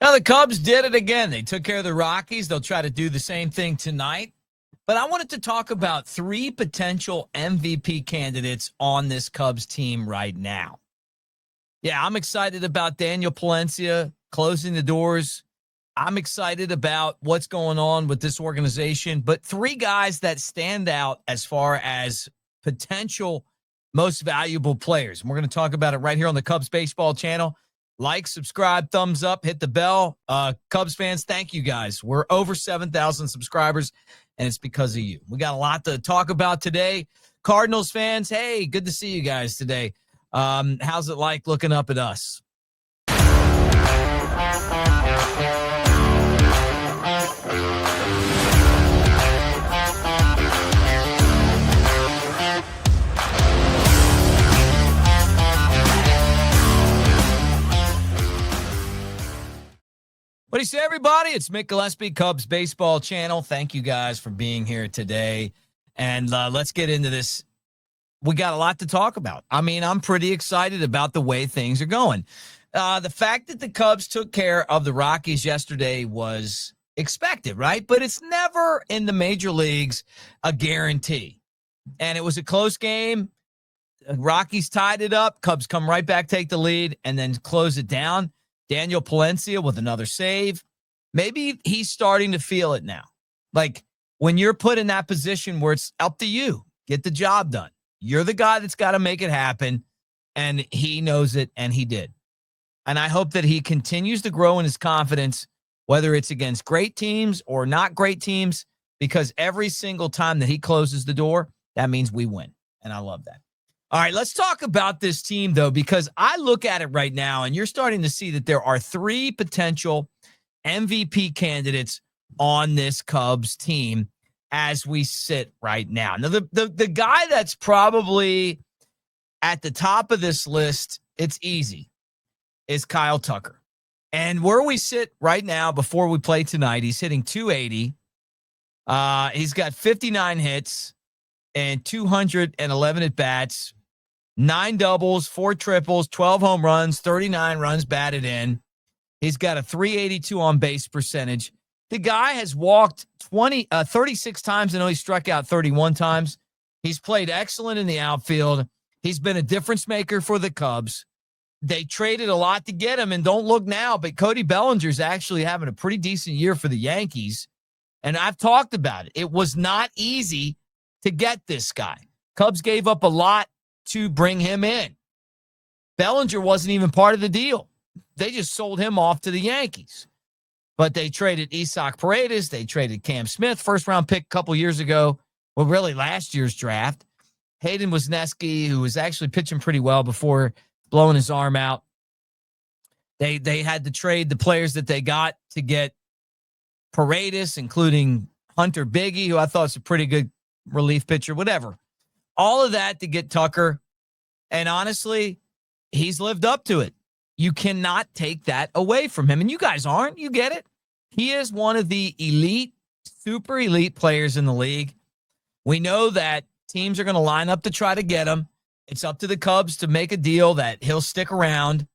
Now, the Cubs did it again. They took care of the Rockies. They'll try to do the same thing tonight. But I wanted to talk about three potential MVP candidates on this Cubs team right now. Yeah, I'm excited about Daniel Palencia closing the doors. I'm excited about what's going on with this organization. But three guys that stand out as far as potential most valuable players. And we're going to talk about it right here on the Cubs Baseball channel. Like, subscribe, thumbs up, hit the bell. Cubs fans, thank you guys. We're over 7,000 subscribers, and it's because of you. We got a lot to talk about today. Cardinals fans, hey, good to see you guys today. How's it like looking up at us? What do you say, everybody? It's Mick Gillespie, Cubs Baseball Channel. Thank you guys for being here today. And let's get into this. We got a lot to talk about. I mean, I'm pretty excited about the way things are going. The fact that the Cubs took care of the Rockies yesterday was expected, right? But it's never in the major leagues a guarantee. And it was a close game. Rockies tied it up. Cubs come right back, take the lead, and then close it down. Daniel Palencia with another save. Maybe he's starting to feel it now. Like when you're put in that position where it's up to you, get the job done. You're the guy that's got to make it happen, and he knows it, and he did. And I hope that he continues to grow in his confidence, whether it's against great teams or not great teams, because every single time that he closes the door, that means we win, and I love that. All right, let's talk about this team, though, because I look at it right now, and you're starting to see that there are three potential MVP candidates on this Cubs team as we sit right now. Now, the guy that's probably at the top of this list, it's easy, is Kyle Tucker. And where we sit right now before we play tonight, he's hitting .280. He's got 59 hits and 211 at-bats. 9 doubles, 4 triples, 12 home runs, 39 runs batted in. He's got a .382 on base percentage. The guy has walked 36 times and only struck out 31 times. He's played excellent in the outfield. He's been a difference maker for the Cubs. They traded a lot to get him, and don't look now, but Cody Bellinger's actually having a pretty decent year for the Yankees. And I've talked about it. It was not easy to get this guy. Cubs gave up a lot to bring him in. Bellinger wasn't even part of the deal. They just sold him off to the Yankees. But they traded Isaac Paredes. They traded Cam Smith, first-round pick a couple years ago. Well, really last year's draft. Hayden Wesneski, who was actually pitching pretty well before blowing his arm out. They had to trade the players that they got to get Paredes, including Hunter Biggie, who I thought was a pretty good relief pitcher, whatever. All of that to get Tucker. And honestly, he's lived up to it. You cannot take that away from him. And you guys aren't. You get it. He is one of the elite, super elite players in the league. We know that teams are going to line up to try to get him. It's up to the Cubs to make a deal that he'll stick around,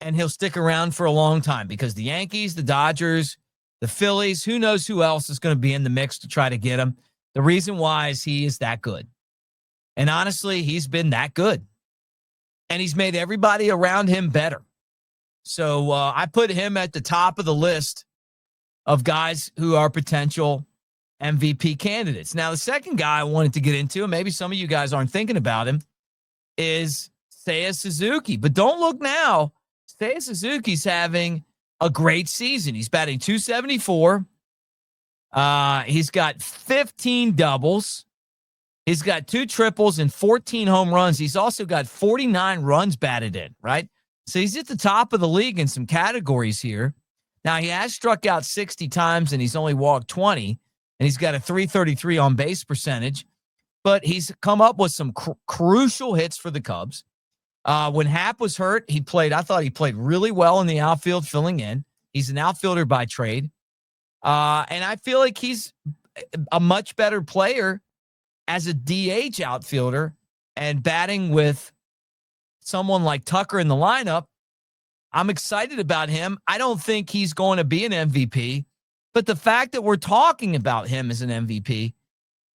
and he'll stick around for a long time because the Yankees, the Dodgers, the Phillies, who knows who else is going to be in the mix to try to get him. The reason why is he is that good. And honestly, he's been that good. And he's made everybody around him better. So I put him at the top of the list of guys who are potential MVP candidates. Now, the second guy I wanted to get into, and maybe some of you guys aren't thinking about him, is Seiya Suzuki. But don't look now. Seiya Suzuki's having a great season. He's batting .274. He's got 15 doubles. He's got 2 triples and 14 home runs. He's also got 49 runs batted in, right? So he's at the top of the league in some categories here. Now, he has struck out 60 times, and he's only walked 20, and he's got a .333 on base percentage. But he's come up with some crucial hits for the Cubs. When Happ was hurt, I thought he played really well in the outfield filling in. He's an outfielder by trade. And I feel like he's a much better player as a DH outfielder and batting with someone like Tucker in the lineup I'm excited about him. I don't think he's going to be an MVP, but the fact that we're talking about him as an MVP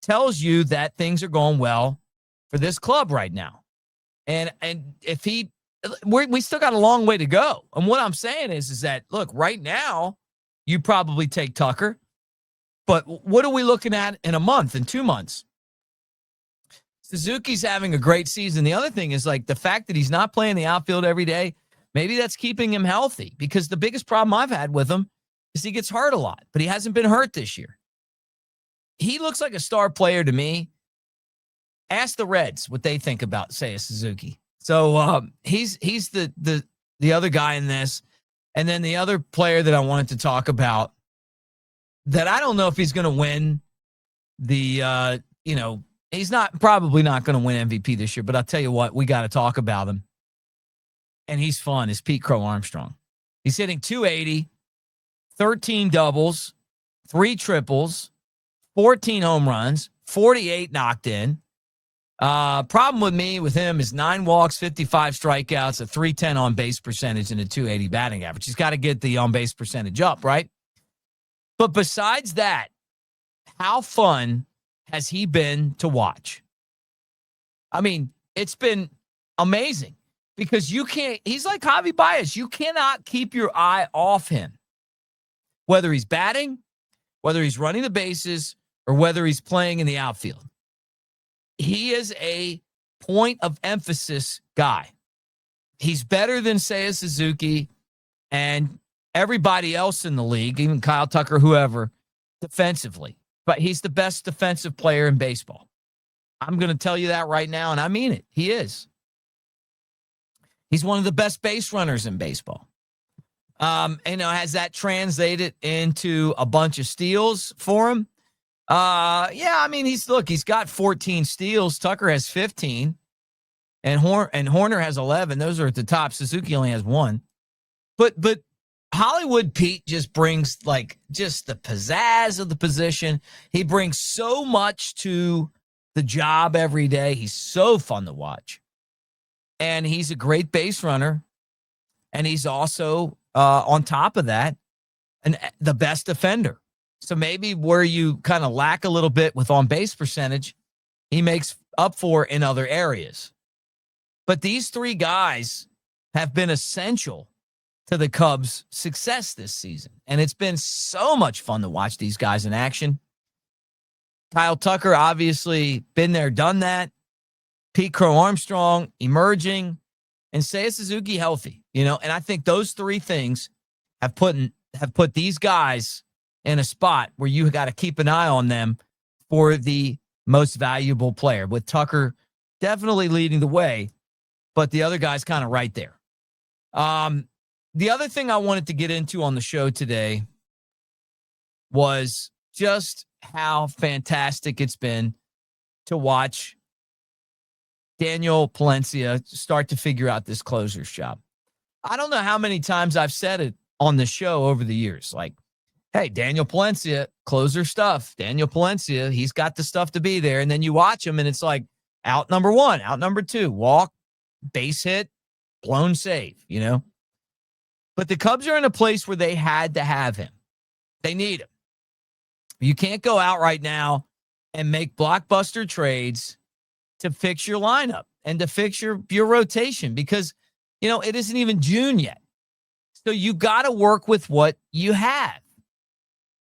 tells you that things are going well for this club right now. And if we still got a long way to go. And what I'm saying is that, look, right now, you probably take Tucker, but what are we looking at in a month, in 2 months? Suzuki's having a great season. The other thing is, like, the fact that he's not playing the outfield every day, maybe that's keeping him healthy, because the biggest problem I've had with him is he gets hurt a lot, but he hasn't been hurt this year. He looks like a star player to me. Ask the Reds what they think about Seiya Suzuki. So he's the other guy in this. And then the other player that I wanted to talk about that I don't know if he's going to win the, he's probably not going to win MVP this year, but I'll tell you what, we got to talk about him. And he's fun, is Pete Crow-Armstrong. He's hitting 280, 13 doubles, 3 triples, 14 home runs, 48 knocked in. Problem with him is 9 walks, 55 strikeouts, a 310 on base percentage, and a 280 batting average. He's got to get the on base percentage up, right? But besides that, how fun has he been to watch? I mean, it's been amazing because he's like Javi Baez. You cannot keep your eye off him, whether he's batting, whether he's running the bases, or whether he's playing in the outfield. He is a point of emphasis guy. He's better than Seiya Suzuki and everybody else in the league, even Kyle Tucker, whoever, defensively. But he's the best defensive player in baseball. I'm going to tell you that right now, and I mean it. He is. He's one of the best base runners in baseball. Has that translated into a bunch of steals for him? He's got 14 steals. Tucker has 15, and Horner has 11. Those are at the top. Suzuki only has 1. But Hollywood Pete just brings just the pizzazz of the position. He brings so much to the job every day. He's so fun to watch, and he's a great base runner, and he's also on top of that, the best defender. So maybe where you kind of lack a little bit with on-base percentage, he makes up for in other areas. But these 3 guys have been essential to the Cubs' success this season. And it's been so much fun to watch these guys in action. Kyle Tucker, obviously, been there, done that. Pete Crow-Armstrong, emerging. And Seiya Suzuki, healthy. And I think those 3 things have put these guys in a spot where you got to keep an eye on them for the most valuable player, with Tucker definitely leading the way, but the other guy's kind of right there. The other thing I wanted to get into on the show today was just how fantastic it's been to watch Daniel Palencia start to figure out this closer's job. I don't know how many times I've said it on the show over the years, like, hey, Daniel Palencia, closer stuff. Daniel Palencia, he's got the stuff to be there. And then you watch him, and it's like out number 1, out number 2, walk, base hit, blown save, But the Cubs are in a place where they had to have him. They need him. You can't go out right now and make blockbuster trades to fix your lineup and to fix your rotation because, it isn't even June yet. So you got to work with what you have.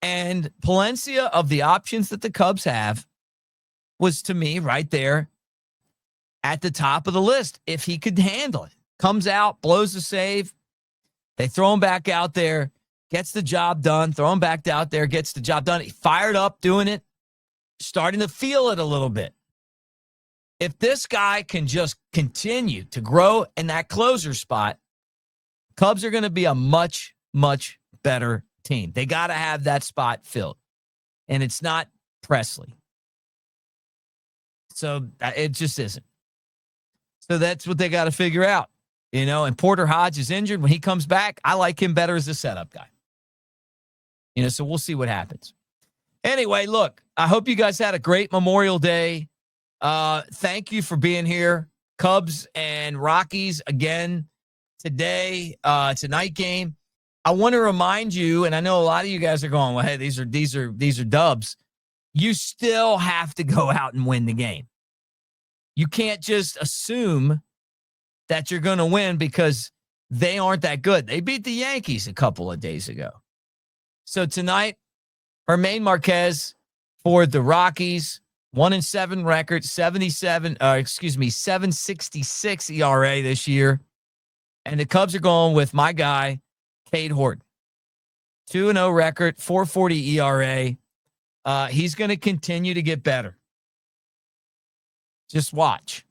And Palencia, of the options that the Cubs have, was, to me, right there at the top of the list. If he could handle it, comes out, blows the save, they throw him back out there, gets the job done, throw him back out there, gets the job done. He fired up doing it, starting to feel it a little bit. If this guy can just continue to grow in that closer spot, Cubs are going to be a much, much better team. They got to have that spot filled. And it's not Presley. So it just isn't. So that's what they got to figure out. And Porter Hodge is injured. When he comes back, I like him better as a setup guy. So we'll see what happens. Anyway, look, I hope you guys had a great Memorial Day. Thank you for being here. Cubs and Rockies again today. It's a night game. I want to remind you, and I know a lot of you guys are going, well, hey, these are dubs. You still have to go out and win the game. You can't just assume that you're going to win because they aren't that good. They beat the Yankees a couple of days ago. So tonight, Germán Marquez for the Rockies, 1-7 record, 766 ERA this year. And the Cubs are going with my guy, Cade Horton. 2-0 record, 4.40 ERA. He's going to continue to get better. Just watch.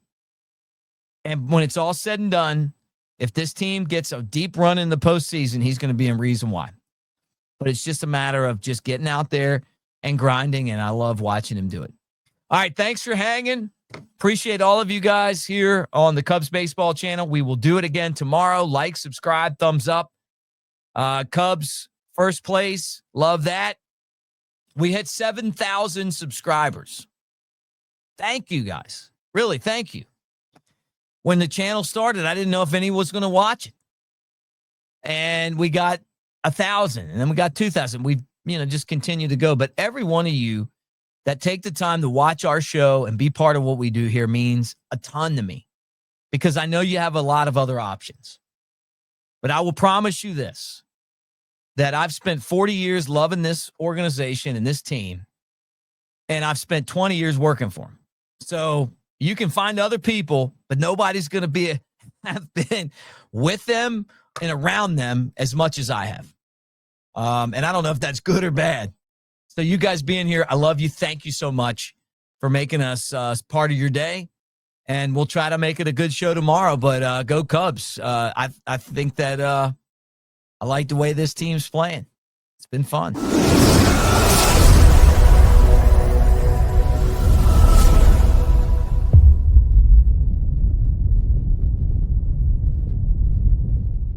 And when it's all said and done, if this team gets a deep run in the postseason, he's going to be in reason why. But it's just a matter of just getting out there and grinding, and I love watching him do it. All right, thanks for hanging. Appreciate all of you guys here on the Cubs Baseball channel. We will do it again tomorrow. Like, subscribe, thumbs up. Cubs, first place. Love that. We hit 7,000 subscribers. Thank you, guys. Really, thank you. When the channel started, I didn't know if anyone was going to watch it. And we got 1,000, and then we got 2,000. We've, just continue to go. But every one of you that take the time to watch our show and be part of what we do here means a ton to me, because I know you have a lot of other options. But I will promise you this, that I've spent 40 years loving this organization and this team, and I've spent 20 years working for them. So you can find other people, but nobody's going to have been with them and around them as much as I have. And I don't know if that's good or bad. So you guys being here, I love you. Thank you so much for making us part of your day. And we'll try to make it a good show tomorrow. But go Cubs. I think that I like the way this team's playing. It's been fun.